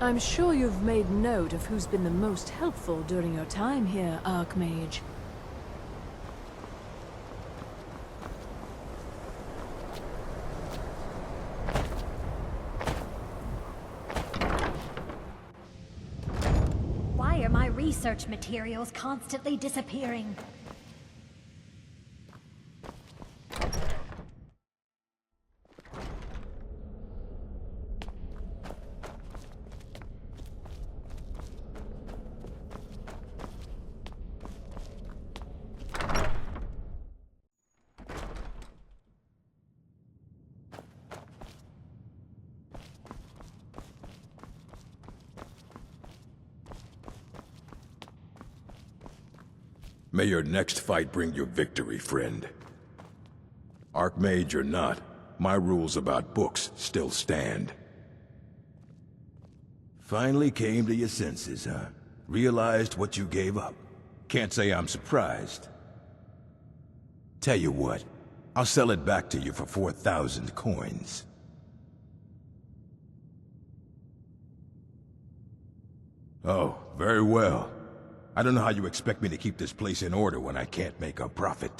I'm sure you've made note of who's been the most helpful during your time here, Archmage. Why are my research materials constantly disappearing? May your next fight bring you victory, friend. Archmage or not, my rules about books still stand. Finally came to your senses, huh? Realized what you gave up. Can't say I'm surprised. Tell you what, I'll sell it back to you for 4,000 coins. Oh, very well. I don't know how you expect me to keep this place in order when I can't make a profit.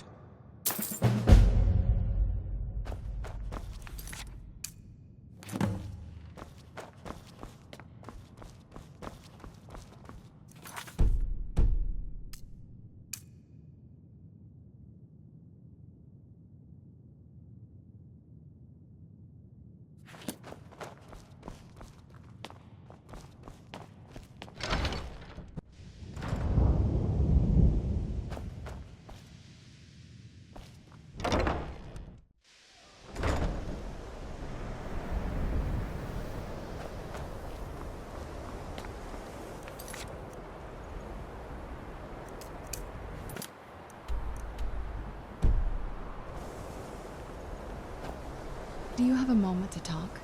Do you have a moment to talk?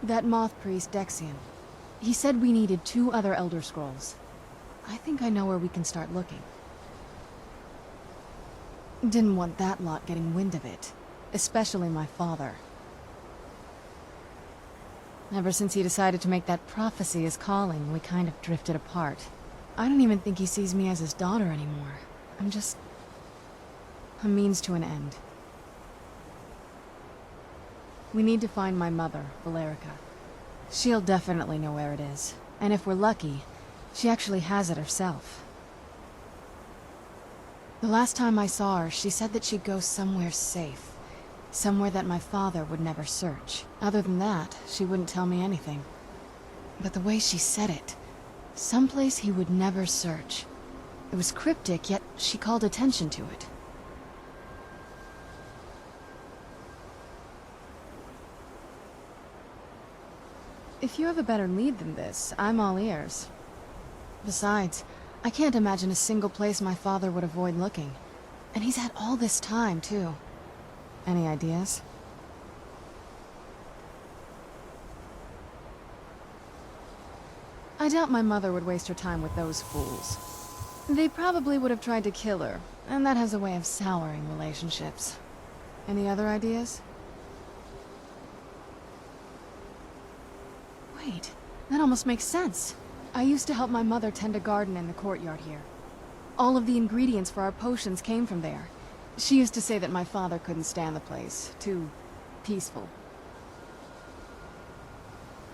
That moth priest, Dexian. He said we needed 2 other Elder Scrolls. I think I know where we can start looking. Didn't want that lot getting wind of it. Especially my father. Ever since he decided to make that prophecy his calling, we kind of drifted apart. I don't even think he sees me as his daughter anymore. I'm just a means to an end. We need to find my mother, Valerica. She'll definitely know where it is. And if we're lucky, she actually has it herself. The last time I saw her, she said that she'd go somewhere safe. Somewhere that my father would never search. Other than that, she wouldn't tell me anything. But the way she said it, someplace he would never search. It was cryptic, yet she called attention to it. If you have a better lead than this, I'm all ears. Besides, I can't imagine a single place my father would avoid looking. And he's had all this time, too. Any ideas? I doubt my mother would waste her time with those fools. They probably would have tried to kill her, and that has a way of souring relationships. Any other ideas? Wait, that almost makes sense. I used to help my mother tend a garden in the courtyard here. All of the ingredients for our potions came from there. She used to say that my father couldn't stand the place. Too peaceful.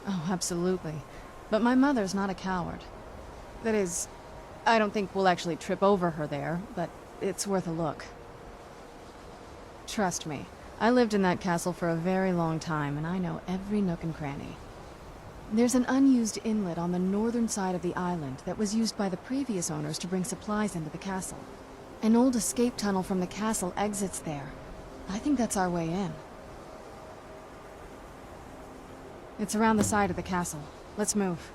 Oh, absolutely. But my mother's not a coward. That is, I don't think we'll actually trip over her there, but it's worth a look. Trust me, I lived in that castle for a very long time, and I know every nook and cranny. There's an unused inlet on the northern side of the island that was used by the previous owners to bring supplies into the castle. An old escape tunnel from the castle exits there. I think that's our way in. It's around the side of the castle. Let's move.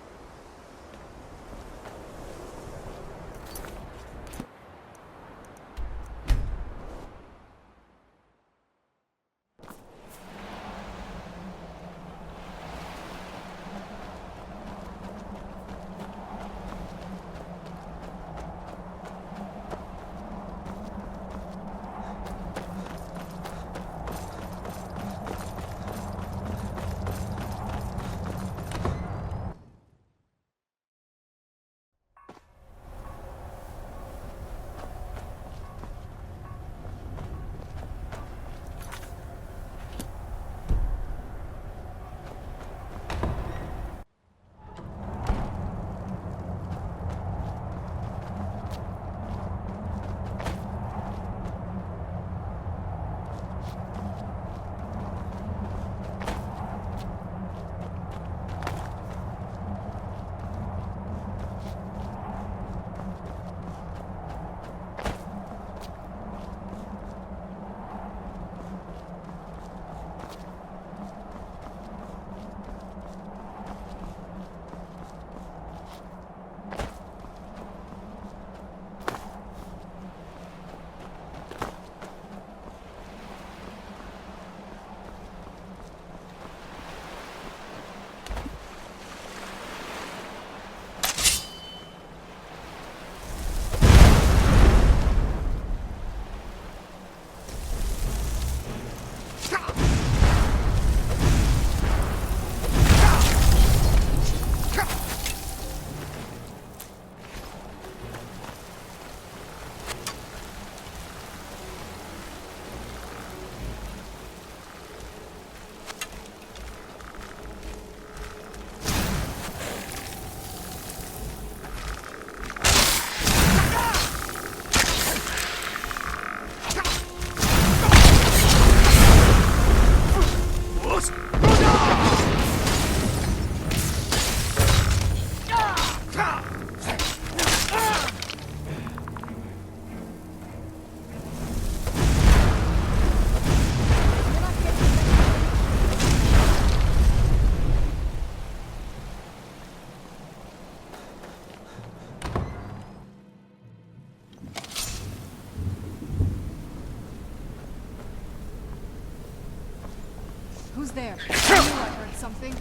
Who's there? I knew I heard something.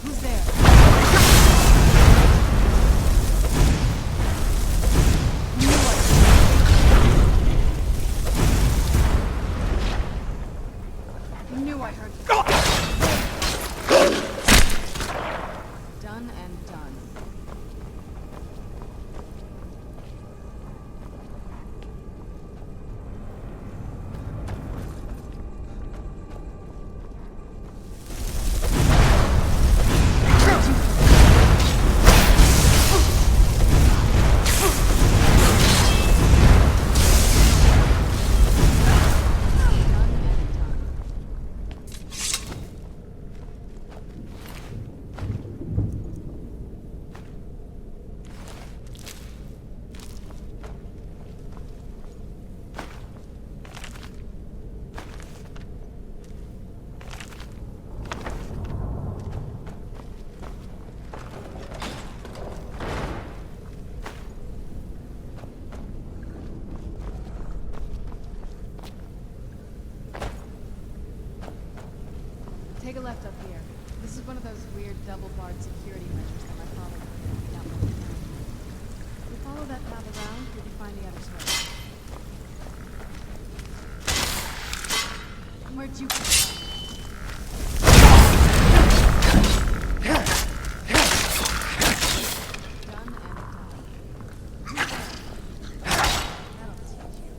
Who's there? Knew I heard something. Knew I heard. Done and done. Take a left up here. This is one of those weird double-barred security measures that my father put in without my command. If we follow that path around, we can find the other side. Where'd you come from? Done and done. That'll teach you.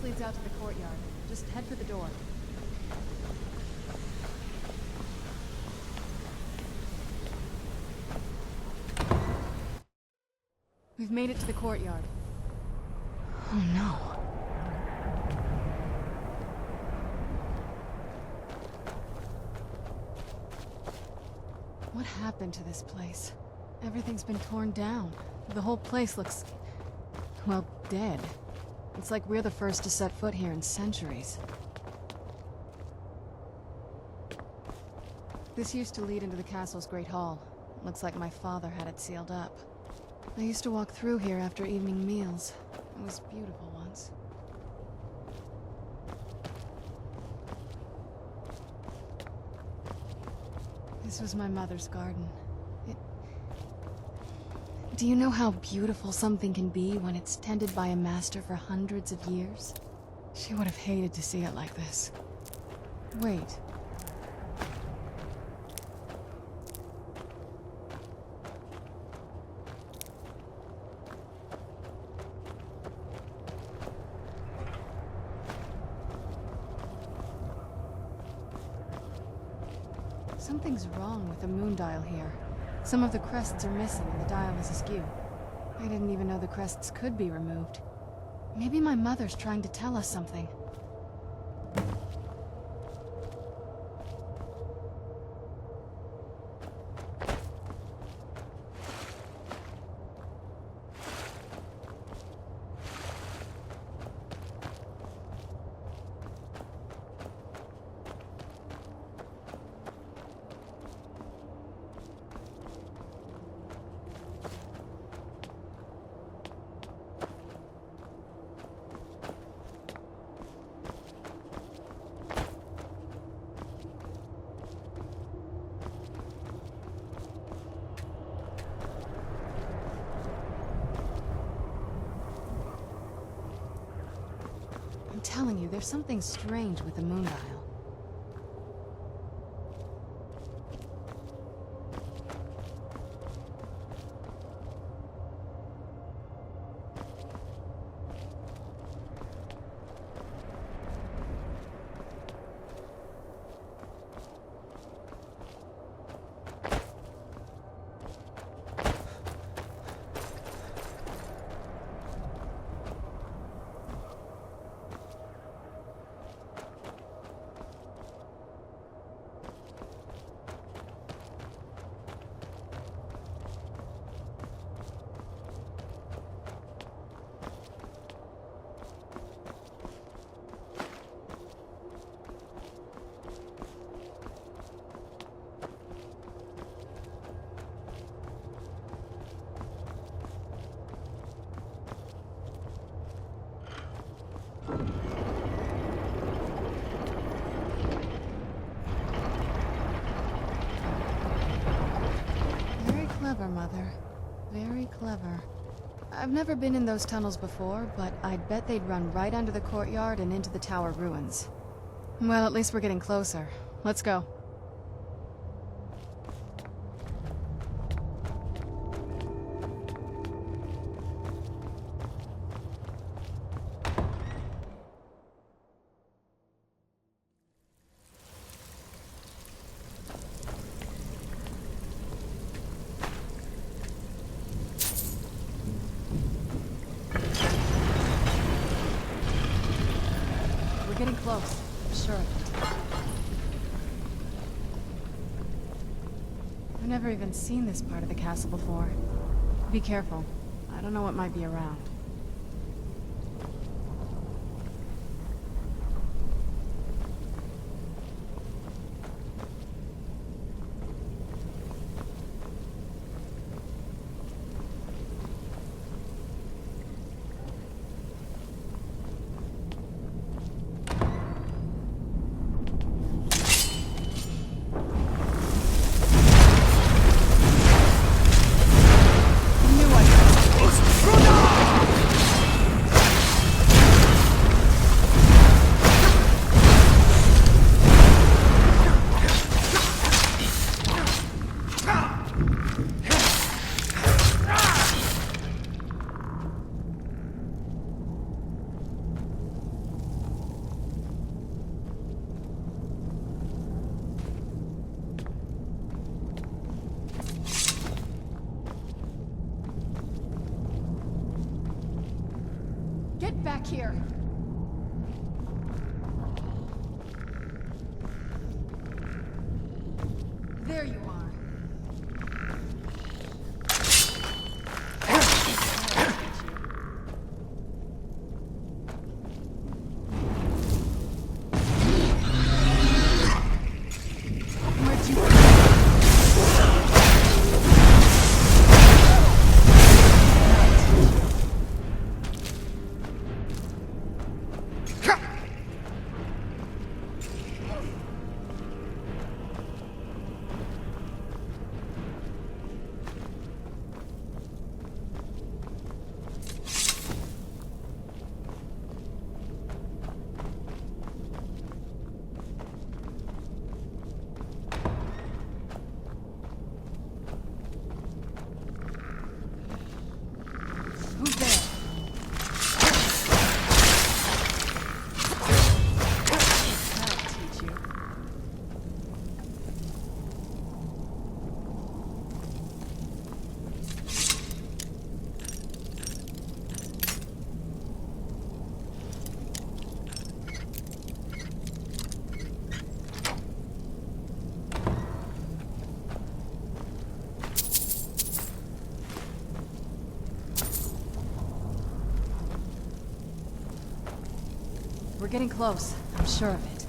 Leads out to the courtyard. Just head for the door. We've made it to the courtyard. Oh no. What happened to this place? Everything's been torn down. The whole place looks, well, dead. It's like we're the first to set foot here in centuries. This used to lead into the castle's great hall. Looks like my father had it sealed up. I used to walk through here after evening meals. It was beautiful once. This was my mother's garden. Do you know how beautiful something can be when it's tended by a master for hundreds of years? She would have hated to see it like this. Wait. Something's wrong with the moon dial here. Some of the crests are missing and the dial is askew. I didn't even know the crests could be removed. Maybe my mother's trying to tell us something. I'm telling you, there's something strange with the moon dial. Clever, Mother. Very clever. I've never been in those tunnels before, but I'd bet they'd run right under the courtyard and into the tower ruins. Well, at least we're getting closer. Let's go. Getting close. I'm sure of it. I've never even seen this part of the castle before. Be careful. I don't know what might be around. Get back here! There you are. getting close. I'm sure of it.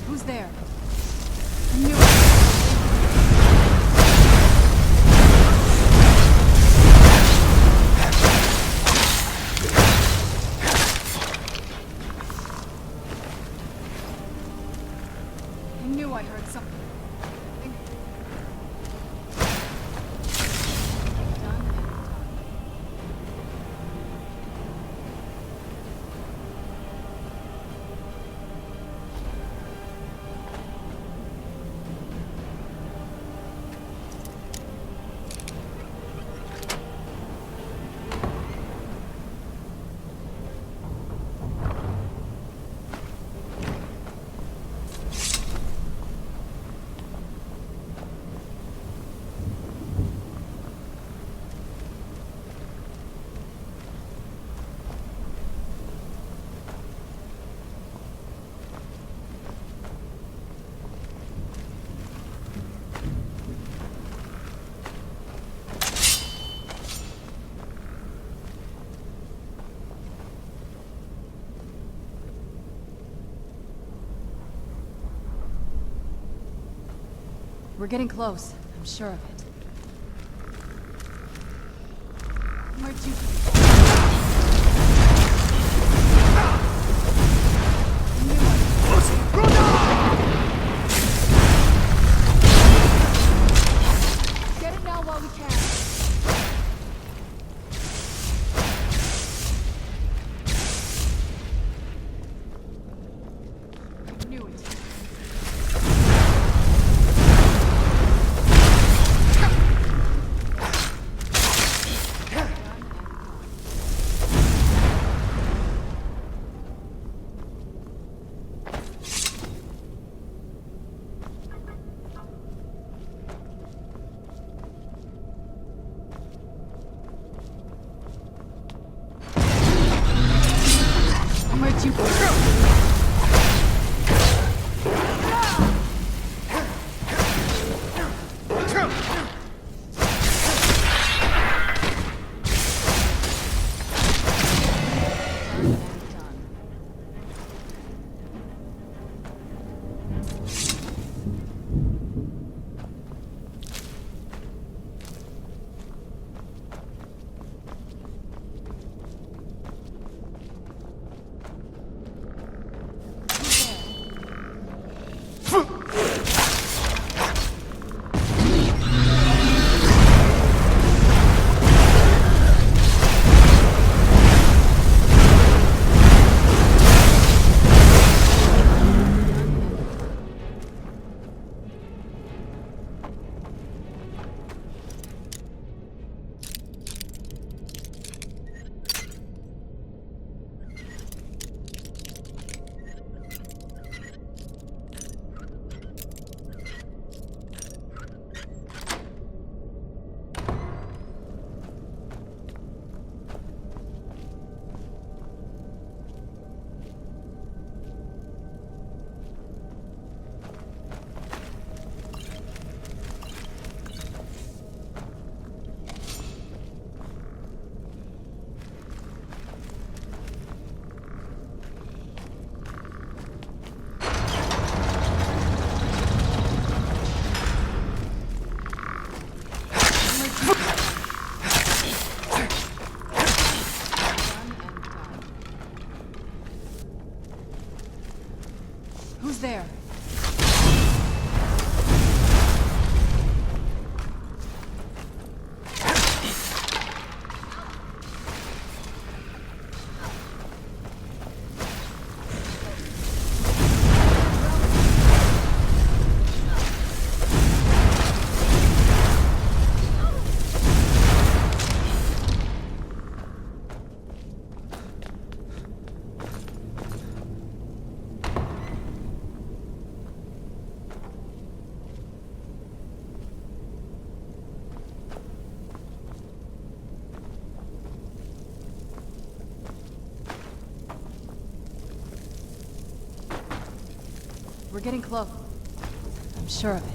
Who's there? I knew it. I knew I heard something. Done and done. We're getting close. I'm sure of it. Where'd you Get it now while we can. I knew it. getting close. I'm sure of it.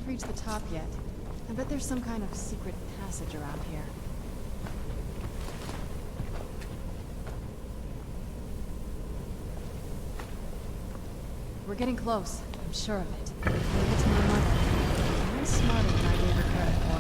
Reached the top yet. I bet there's some kind of secret passage around here. We're getting close. I'm sure of it. Leave it to my mother. I'm smarter than I gave her credit for.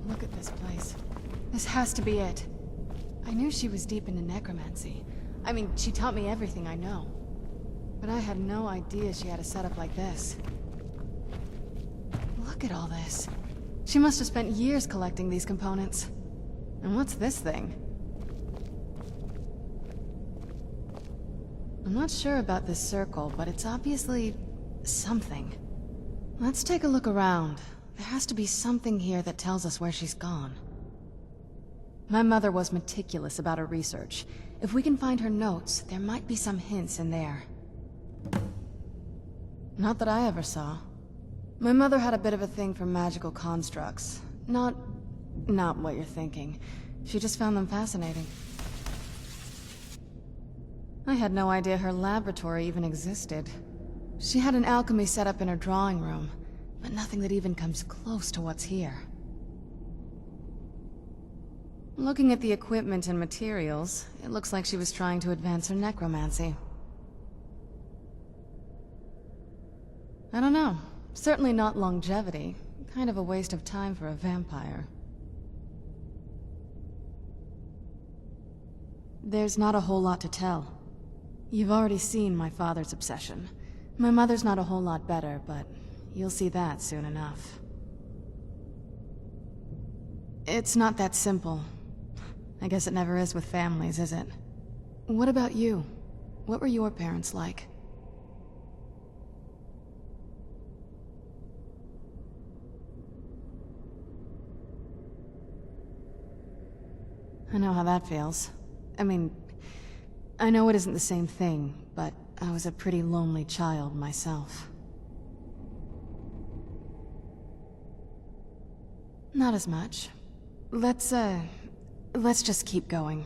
Look at this place. This has to be it. I knew she was deep into necromancy. I mean, she taught me everything I know. But I had no idea she had a setup like this. Look at all this. She must have spent years collecting these components. And what's this thing? I'm not sure about this circle, but it's obviously something. Let's take a look around. There has to be something here that tells us where she's gone. My mother was meticulous about her research. If we can find her notes, there might be some hints in there. Not that I ever saw. My mother had a bit of a thing for magical constructs. Not what you're thinking. She just found them fascinating. I had no idea her laboratory even existed. She had an alchemy set up in her drawing room, but nothing that even comes close to what's here. Looking at the equipment and materials, it looks like she was trying to advance her necromancy. I don't know. Certainly not longevity. Kind of a waste of time for a vampire. There's not a whole lot to tell. You've already seen my father's obsession. My mother's not a whole lot better, but you'll see that soon enough. It's not that simple. I guess it never is with families, is it? What about you? What were your parents like? I know how that feels. I mean, I know it isn't the same thing, but I was a pretty lonely child myself. Not as much. Let's just keep going.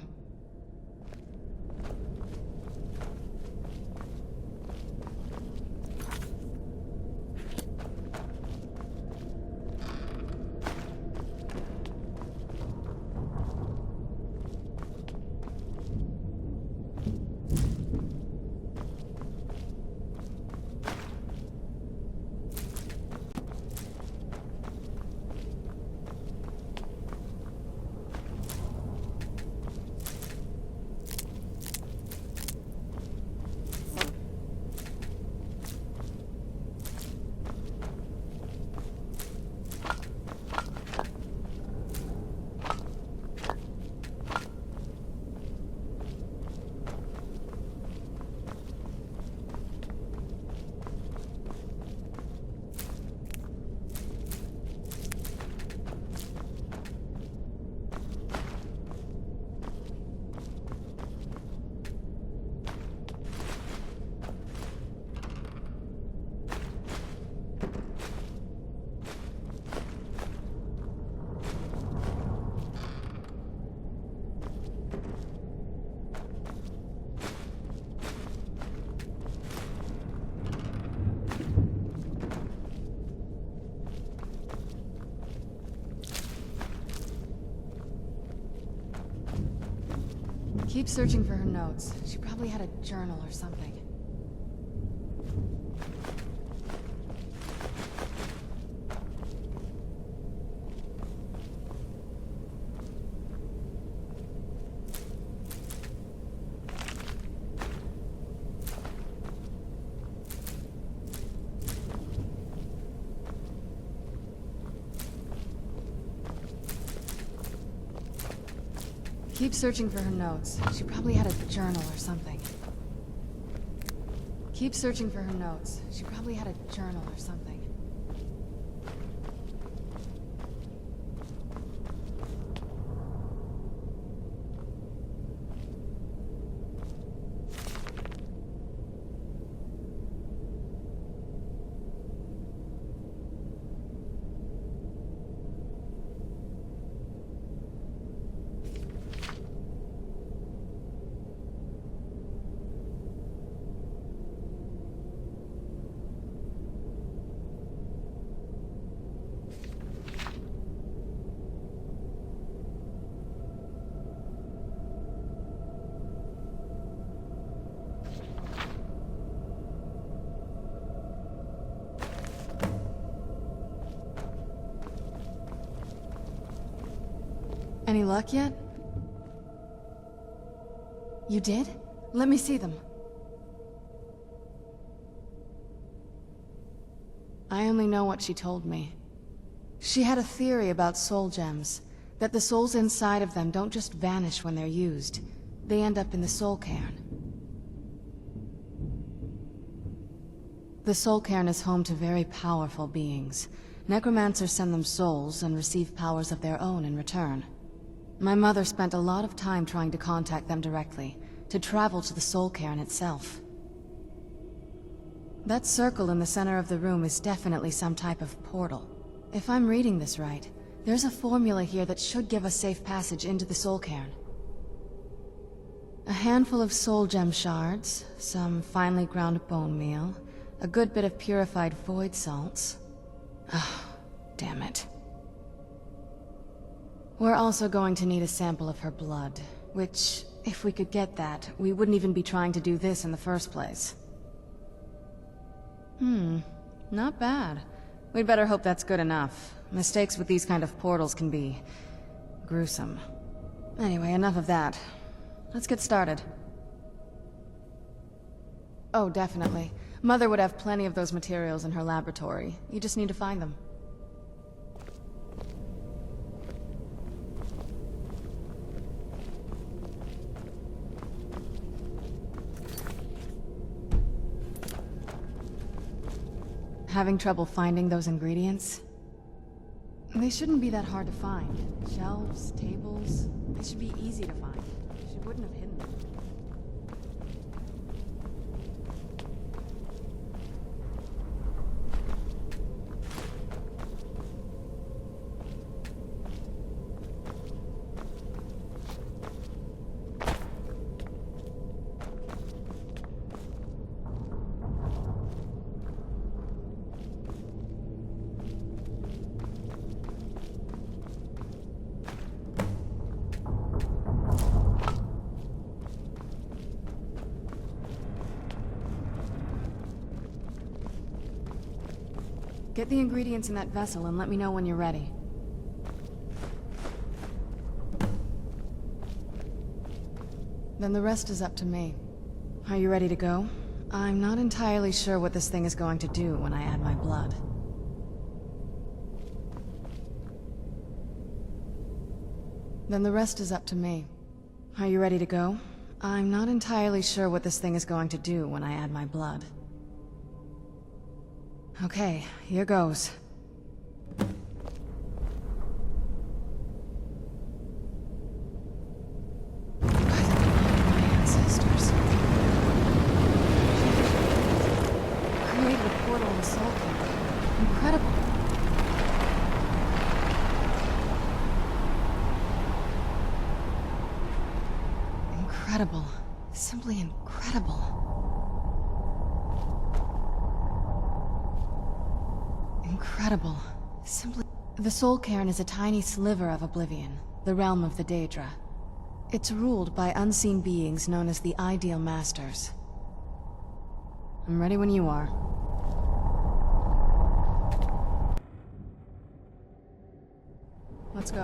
Keep searching for her notes. She probably had a journal or something. Keep searching for her notes. She probably had a journal or something. Keep searching for her notes. She probably had a journal or something. Any luck yet? You did? Let me see them. I only know what she told me. She had a theory about soul gems, that the souls inside of them don't just vanish when they're used. They end up in the soul cairn. The soul cairn is home to very powerful beings. Necromancers send them souls and receive powers of their own in return. My mother spent a lot of time trying to contact them directly, to travel to the soul cairn itself. That circle in the center of the room is definitely some type of portal. If I'm reading this right, there's a formula here that should give us safe passage into the soul cairn. A handful of soul gem shards, some finely ground bone meal, a good bit of purified void salts. Ah, damn it. We're also going to need a sample of her blood, which, if we could get that, we wouldn't even be trying to do this in the first place. Not bad. We'd better hope that's good enough. Mistakes with these kind of portals can be gruesome. Anyway, enough of that. Let's get started. Oh, definitely. Mother would have plenty of those materials in her laboratory. You just need to find them. Having trouble finding those ingredients? They shouldn't be that hard to find. Shelves, tables, they should be easy to find. She wouldn't have hidden them. Get the ingredients in that vessel and let me know when you're ready. Then the rest is up to me. Are you ready to go? I'm not entirely sure what this thing is going to do when I add my blood. Then the rest is up to me. Are you ready to go? I'm not entirely sure what this thing is going to do when I add my blood. Okay, here goes. By the blood of my ancestors. Created a portal in the soul cairn. Incredible. Incredible. Simply incredible. Incredible. Simply... The soul cairn is a tiny sliver of oblivion, the realm of the Daedra. It's ruled by unseen beings known as the Ideal Masters. I'm ready when you are. Let's go.